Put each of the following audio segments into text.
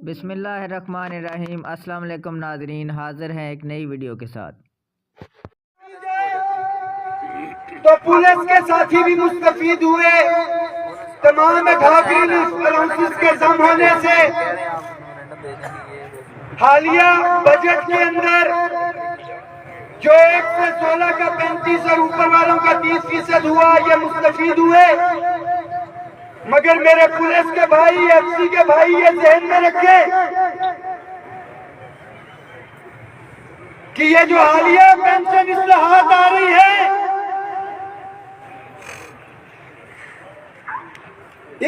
बिस्मिल्लाहिर्रहमानिर्रहीम। अस्सलाम वालेकुम नाज़रीन, हाजिर हैं एक नई वीडियो के साथ। तो पुलिस के साथी भी मुस्तफीद हुए। तमाम अलाउंसेस के जम होने से हालिया बजट के अंदर जो 1 से 16 का 35 और ऊपर वालों का 30% हुआ, ये मुस्तफीद हुए। मगर मेरे पुलिस के भाई, एफसी के भाई, ये ज़हन में रखें कि ये जो हालिया पेंशन इस्लाहात आ रही है,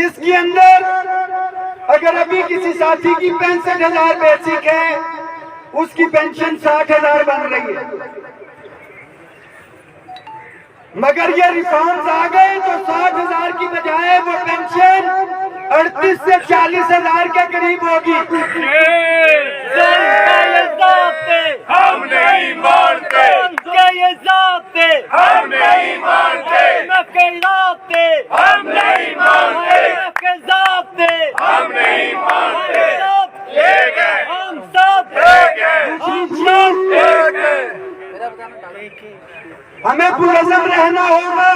इसके अंदर अगर अभी किसी साथी की 65,000 बेसिक है, उसकी पेंशन 60,000 बन रही है। मगर ये रिफॉर्म्स आ गए तो 60,000 की बजाय वो पेंशन 38 से 40,000 के करीब होगी। हम नहीं मानते, हम नहीं मानते, हम नहीं मानते, हम नहीं मानते। एक है, हम सब एक है, एक है। हमें पुरज़म रहना होगा।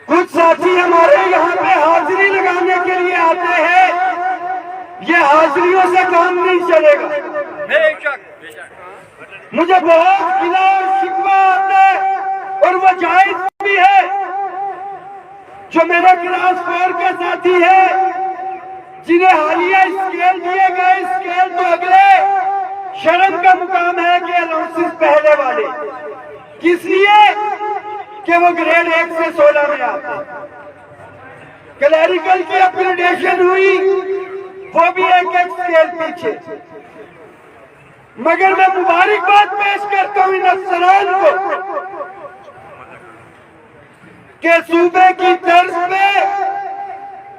कुछ साथी हमारे यहाँ पे हाजिरी लगाने के लिए आते हैं, ये हाजिरियों से काम नहीं चलेगा। मुझे बहुत गिला और शिकवा आता है और वो जायज भी है। जो मेरे क्लास 4 के साथी है, जिन्हें हालिया स्केल दिए गए, स्केल तो अगले शर्म का मुकाम है कि अलाउंसेस पहले वाले, इसलिए कि वो ग्रेड 1 से 16 में आते। क्लैरिकल की अपग्रेडेशन हुई, वो भी एक स्केल पीछे। मगर मैं मुबारकबाद पेश करता हूं इन अफसरान को कि सूबे की तर्ज पे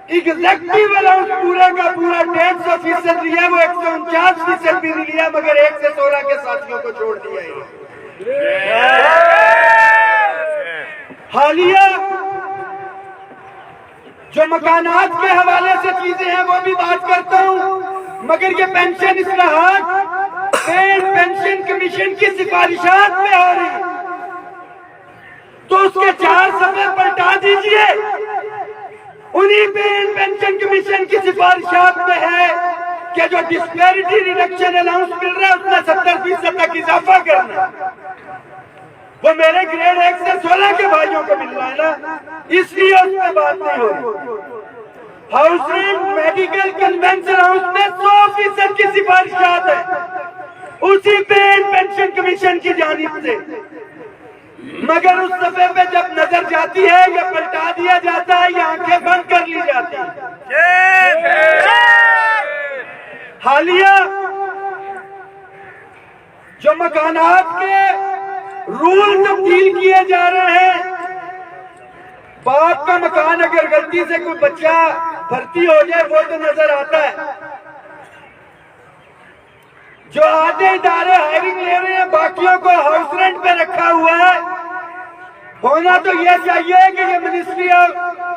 एग्जेक्टिव अलाउंस पूरा का पूरा 150% लिया, वो 149% भी नहीं लिया, मगर 1 से 16 के साथियों को छोड़ दिया है। हालिया जो मकानात के हवाले से चीजें हैं वो भी बात करता हूं, मगर ये पेंशन इस्लाहात पेंशन कमीशन की सिफारिशात में हो रही, तो उसके 4 सफ़े पलटा दीजिए। उन्हीं पेंशन कमीशन की सिफारिशात में है कि जो डिस्पैरिटी रिडक्शन अलाउंस मिल रहा है उसमें 70% तक इजाफा करना। वो मेरे ग्रेड 1 से 16 के भाइयों को मिल रहा है ना, इसलिए उसमें बात नहीं हो रही। हाउसिंग मेडिकल कन्वेंस अलाउंस में 100% की सिफारिशात है उसी पेंशन कमीशन की जानिब से, मगर उस सफे पे जब नजर जाती है या पलटा दिया जाता है या आंखें बंद कर ली जाती है। हालिया जो मकानात के रूल तब्दील किए जा रहे हैं, बाप का मकान अगर गलती से कोई बच्चा भर्ती हो जाए वो तो नजर आता है। जो आधे इदारे हायरिंग ले रहे हैं, बाकियों को हाउस रेंट पे रखा हुआ है। होना तो यह चाहिए कि ये ministry of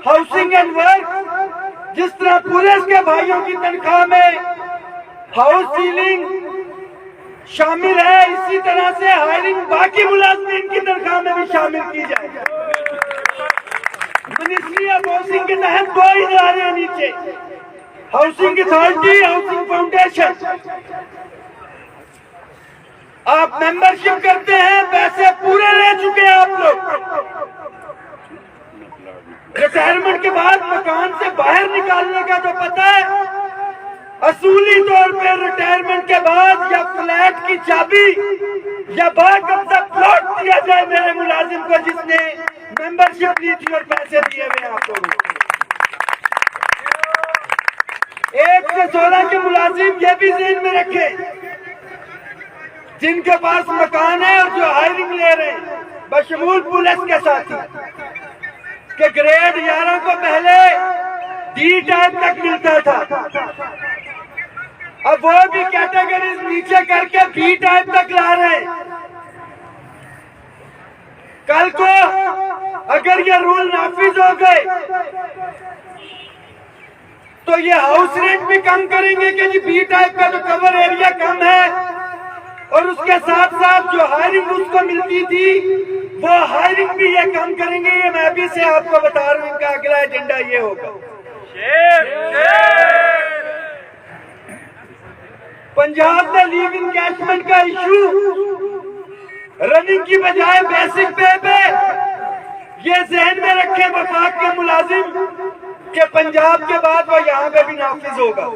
housing and work जिस तरह पुलिस के भाइयों की तनख्वाह में हाउस सीलिंग शामिल है, इसी तरह से हायरिंग बाकी मुलाजिमीन की तनख्वाह में भी शामिल की जाए। मिनिस्ट्री ऑफ हाउसिंग के तहत 2 इदारे हैं नीचे, हाउसिंग अथॉरिटी, हाउसिंग फाउंडेशन। आप मेंबरशिप करते हैं, पैसे पूरे ले चुके हैं आप लोग। रिटायरमेंट के बाद मकान से बाहर निकालने का तो पता है, असूली तौर पर रिटायरमेंट के बाद या फ्लैट की चाबी या बाकब्जा प्लॉट दिया जाए मेरे मुलाजिम को जिसने मेंबरशिप ली थी और पैसे दिए हुए आप लोगों को। 1 से 16 के मुलाजिम ये भी ज़हन में रखे, जिनके पास मकान है और जो हायरिंग ले रहे हैं, बशमूल पुलिस के साथी, के ग्रेड 11 को पहले डी टाइप तक मिलता था, अब वो भी कैटेगरीज नीचे करके बी टाइप तक ला रहे हैं। कल को अगर ये रूल नाफिज हो गए तो ये हाउस रेंट भी कम करेंगे कि जी बी टाइप का जो कवर एरिया कम है, और उसके साथ साथ जो हायरिंग उसको मिलती थी वो हायरिंग भी ये कम करेंगे। ये मैं अभी से आपको बता रहा हूँ, इनका अगला एजेंडा ये होगा। पंजाब में लीव इनकैशमेंट का इशू रनिंग की बजाय बेसिक पे ये जहन में रखे वफाक के मुलाजिम के पंजाब के बाद वो यहाँ पे भी नाफिज होगा,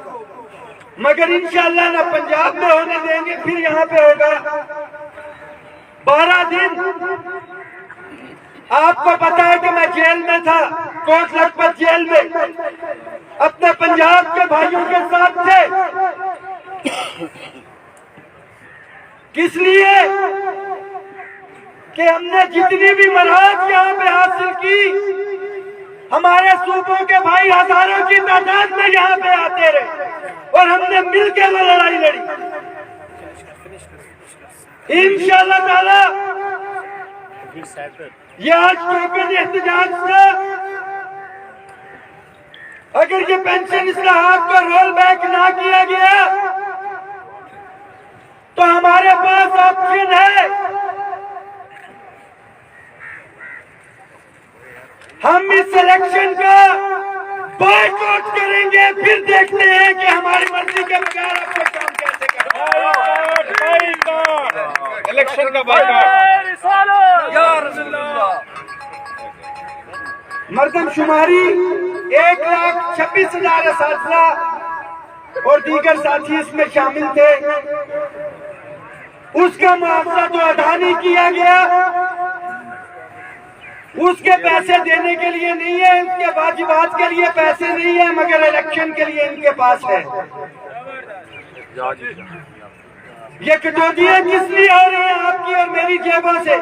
मगर इंशाअल्लाह ना पंजाब में होने देंगे, फिर यहाँ पे होगा। 12 दिन आपको पता है कि मैं जेल में था, कोट लखपत जेल में, अपने पंजाब के भाइयों के साथ थे। किस लिए कि हमने जितनी भी मराहत यहाँ पे हासिल की, हमारे सूबों के भाई हजारों की तादाद में यहाँ पे आते रहे और हमने मिलकर वो लड़ाई लड़ी। इंशाअल्लाह ताला ये आज टोकन एहतजाज से अगर ये पेंशन इस्लाहात को रोल बैक ना किया गया तो हमारे पास ऑप्शन है, हम इस इलेक्शन का बॉयकॉट करेंगे, फिर देखते हैं कि हमारी मर्जी के बगैर आप कोई काम कैसे करें। इलेक्शन का बॉयकॉट। मर्दमशुमारी 1,26,000 असातिज़ा और दीगर साथी इसमें शामिल थे, उसका मुआवजा तो अदा नहीं किया गया, उसके पैसे देने के लिए नहीं है, उसके वाजिबात के लिए पैसे नहीं है, मगर इलेक्शन के लिए इनके पास है। ये कटौतियां किस लिए हो रही हैं आपकी और मेरी जेबों से,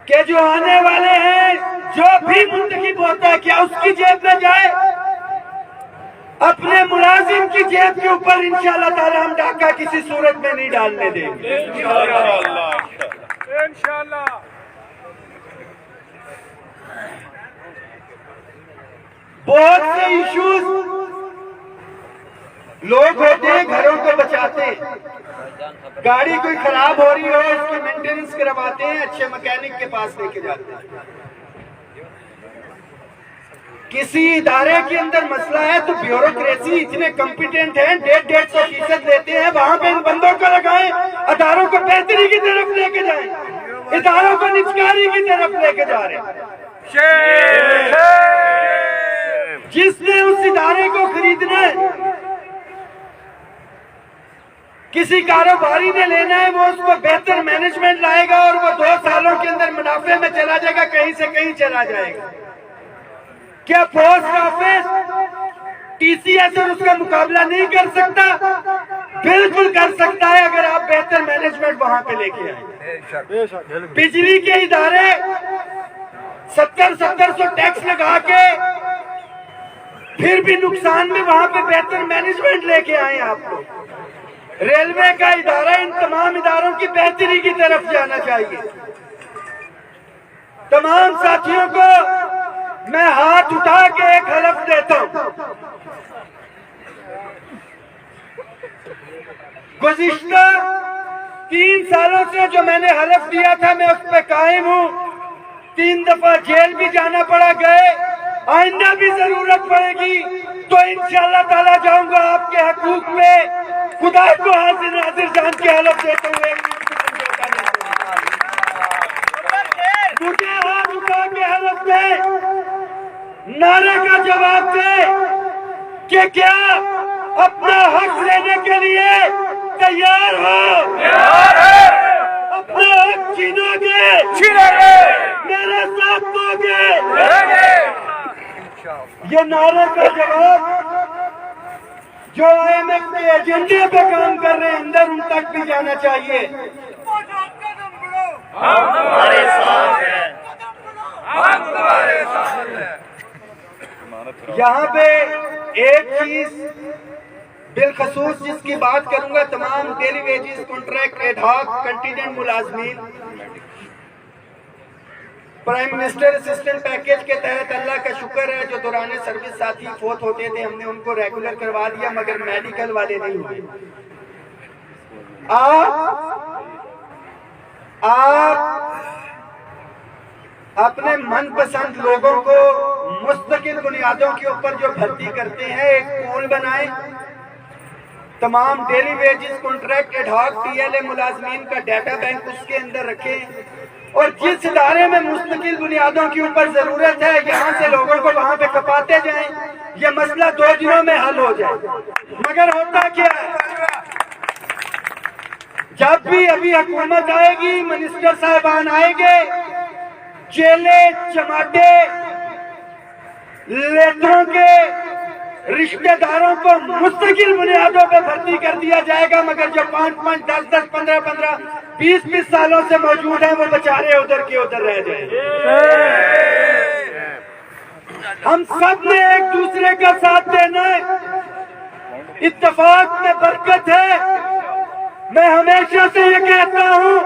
कि जो आने वाले हैं, जो भी मुंतखब होता है क्या उसकी जेब में जाए, अपने मुलाजिम की जेब के ऊपर इंशाअल्लाह ताला हम डाका किसी सूरत में नहीं डालने देंगे। इंशाअल्लाह। बहुत से इश्यूज लोग होते हैं घरों को बचाते हैं, गाड़ी कोई खराब हो रही हो उसकी मेंटेनेंस करवाते हैं, अच्छे मैकेनिक के पास लेके जाते हैं। किसी इदारे के अंदर मसला है तो ब्यूरोक्रेसी इतने कॉम्पिटेंट हैं, 150% लेते हैं, वहां पे इन बंदों को लगाएं, अदारों को बेहतरी की तरफ लेके जाएं, इदारों को निचकारी की तरफ लेके जा रहे हैं। जिसने उस इदारे को खरीदना है, किसी कारोबारी ने लेना है, वो उसको बेहतर मैनेजमेंट लाएगा और वो 2 सालों के अंदर मुनाफे में चला जाएगा, कहीं से कहीं चला जाएगा। क्या पोस्ट ऑफिस टीसीएस और उसका मुकाबला नहीं कर सकता? बिल्कुल कर सकता है, अगर आप बेहतर मैनेजमेंट वहां पे लेके आए। बिजली के इदारे 70-700 टैक्स लगा के फिर भी नुकसान में, वहां पे बेहतर मैनेजमेंट लेके आए आप लोग। रेलवे का इदारा इन तमाम इदारों की बेहतरी की तरफ जाना चाहिए। तमाम साथियों को मैं हाथ उठा के एक हलफ देता हूं, गुज़िश्ता 3 सालों से जो मैंने हलफ दिया था मैं उस पर कायम हूं। 3 दफा जेल भी जाना पड़ा, गए, आइंदा भी जरूरत पड़ेगी तो इंशाअल्लाह ताला जाऊंगा आपके हकूक में। खुदा को हाजिर नाजिर जान के हलफ देते हुए मुझे हाथ उठा के हलफ दे, नारे का जवाब दे कि क्या अपना हक लेने के लिए तैयार हो? अपना हक छीनोगे? मेरे साथ दोगे? ये नारे का जवाब जो IMF के एजेंडे पे काम कर रहे हैं अंदर, उन तक भी जाना चाहिए। हम तुम्हारे साथ हैं, हम तुम्हारे साथ हैं। यहाँ पे एक चीज बिलखसूस जिसकी बात करूंगा, तमाम daily wages, contract, ad hoc, contingent मुलाजमीन प्राइम मिनिस्टर असिस्टेंट पैकेज के तहत अल्लाह का शुक्र है जो दौरान सर्विस साथी फोत होते थे हमने उनको रेगुलर करवा दिया, मगर मेडिकल वाले नहीं हुए। आप अपने मनपसंद लोगों को मुस्तकिल बुनियादों के ऊपर जो भर्ती करते हैं, एक पूल बनाएं, तमाम डेली वेजेस, कॉन्ट्रैक्ट, एडहॉक, टीएलए मुलाजमीन का डाटा बैंक उसके अंदर रखें और जिस इदारे में मुस्तकिल बुनियादों के ऊपर जरूरत है यहाँ से लोगों को वहां पे खपाते जाएं, ये मसला 2 दिनों में हल हो जाए। मगर होता क्या है, जब भी अभी हुकूमत आएगी, मिनिस्टर साहबान आएंगे, चेले चमाटे लेटरों के रिश्तेदारों को मुस्तकिल बुनियादों पर भर्ती कर दिया जाएगा, मगर जो 5-5, 10-10, 15-15, 20-20 सालों से मौजूद हैं वो बेचारे उधर के उधर रह जाएंगे। हम सब ने एक दूसरे का साथ देना है, इत्तेफाक में बरकत है। मैं हमेशा से ये कहता हूँ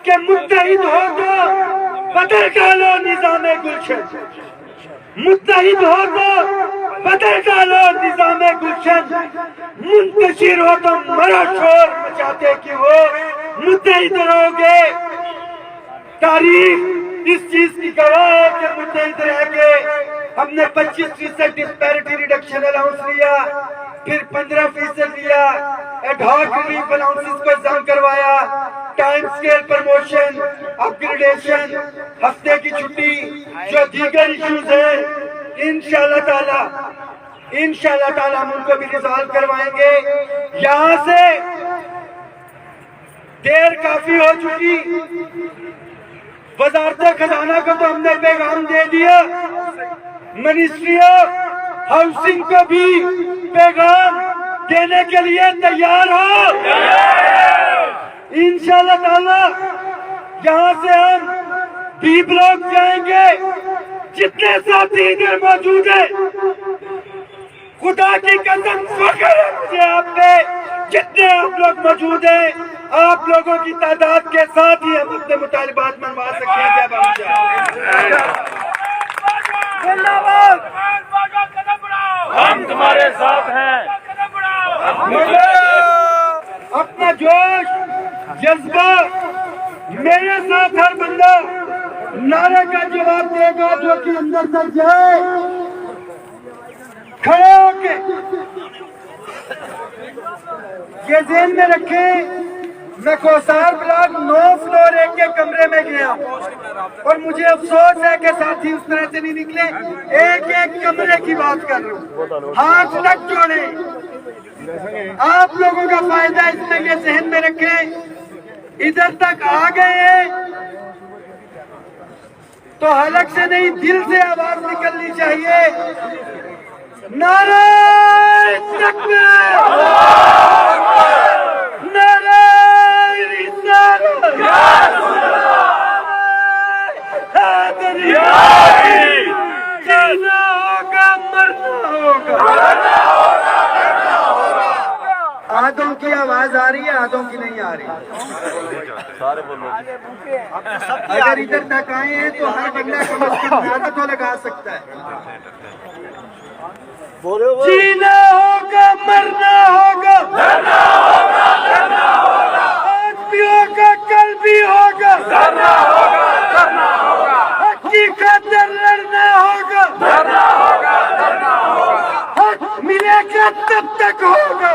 कि मुत्तहिद हो तो बदल डालो निजामे गुलशन, मुत्तहिद हो तो बदल डालो निजामे गुलशन, मुंतशिर हो तो मरो शोर मचाते क्यों हो, मुत्तहिद रहोगे। तारीख इस चीज की गवाह है कि मुत्तहिद रह के हमने 25% डिस्पैरिटी रिडक्शन अलाउंस लिया, फिर 15% लिया, एडहॉक रिलीफ अलाउंसेस को जम करवाया, टाइम स्केल प्रमोशन, अपग्रेडेशन, हफ्ते की छुट्टी, जो दीगर इश्यूज है इंशाल्लाह ताला हम उनको भी रिजॉल्व करवाएंगे। यहाँ से देर काफी हो चुकी, वजारत खजाना को तो हमने पैगाम दे दिया, मिनिस्ट्री ऑफ हाउसिंग को भी पैगाम देने के लिए तैयार हो। इंशाल्लाह ताला यहाँ से हम बी ब्लॉक जाएंगे, जितने साथी इधर मौजूद है, खुदा की कसम फख्र है मुझे आप पे, जितने आप लोग मौजूद हैं, आप लोगों की तादाद के साथ ही हम अपने मुतालिबात मनवा सकते हैं। जब हम तुम्हारे साथ हैं। अपना जोश जज्बा मेरे साथ हर बंदा नारे का जवाब देगा जो कि अंदर तक जाए, खड़े होके ये ज़हन में रखें। मैं कोसार ब्लॉक 9 फ्लोर एक कमरे में गया और मुझे अफसोस है कि साथी उस तरह से नहीं निकले। एक कमरे की बात कर रहा हूँ, हाथ तक जोड़े। आप लोगों का फायदा इसमें ये ज़हन में रखें, इधर तक आ गए हैं तो हलक से नहीं दिल से आवाज निकलनी चाहिए। नारे तकबीर, नारे रिसालत, जीना होगा मरना होगा। आधों की आवाज आ रही है, आधों की नहीं आ रही। अगर इधर तक आए हैं तो हर बंदा को तो लगा सकता है। जीना होगा मरना होगा, आज भी होगा कल भी होगा, हक की खातिर लड़ना होगा, हक मिलेगा तब तक होगा।